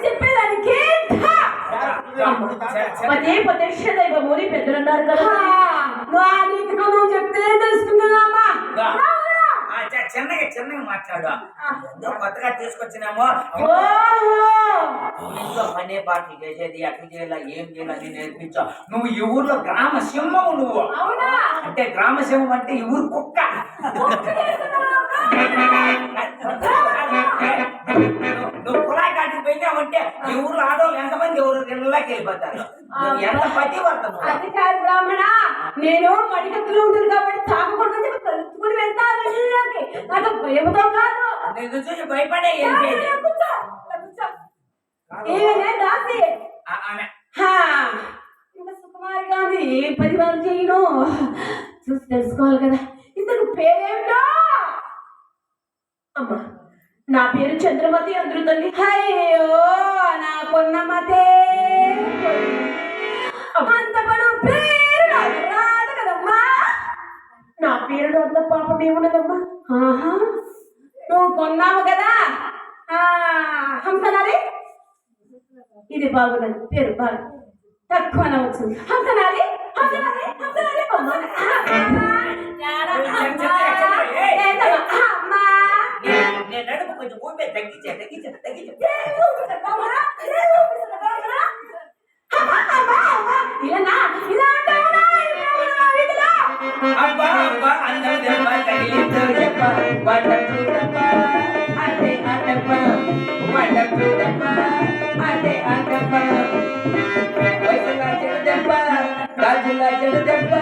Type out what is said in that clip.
చెప్పేదానికి పదే పదే దైవమూరి పెద్దలున్నారు కదా నువ్వు చెప్తే తెలుసుకున్నామా చిన్నగా చిన్నగా మాట్లాడు కొత్తగా తీసుకొచ్చినామో ఇంట్లో పనే పాటలు చేసేది ఎక్కడ చేయాలా ఏం చేయాలని నేర్పించావు. నువ్వు ఈ ఊర్లో గ్రామ సింహము. నువ్వు అంటే గ్రామ సింహం అంటే ఈ ఊరు కుక్క. నువ్వు కుళాయి కాటికి పోయినావంటే ఈ ఊర్లో ఆడవాళ్ళు ఎంతమంది ఎవరు ఇళ్ళకి వెళ్ళిపోతారు. ఎంత పతివర్తను. అది కాదు బ్రాహ్మణ, నేను మడికత్తులో ఉంటుంది కాబట్టి తాగకుండా కలుపుకుని వెళ్తాను. నాకు భయంతో కాదు. నేను చూసి భయపడే రాసి ఇంకా సుకుమారి గాని పరివారం చేయను చూసి తెలుసుకోవాలి కదా. ఇంతకు పేరేమిటో? అమ్మా నా పేరు చంద్రమతి అందరు తల్లి. అయ్యో నా కొన్నమతే అంత పడు పేరు రాదు కదమ్మా. నా పేరు అంత పాపం ఏమున్నదమ్మా. నువ్వు కొన్నావు కదా హంసనాలి. ఇది బాగున్నది పేరు బాగా తక్కువ అనవచ్చు. హంసనాలి హంసనాలి హంసనాలి అమ్మా. నడుపు కొంచెం ఊపే తగ్గించే తగ్గించే తగ్గించే అబ్బా అబ్బా అందరూ దెబ్బ తగిలిందో చెప్ప వడపూడప్ప అదే అడప్ప వడపూడప్ప అదే అడప్ప వయసులా చెడు దెబ్బ గాజులా చెడు దెబ్బ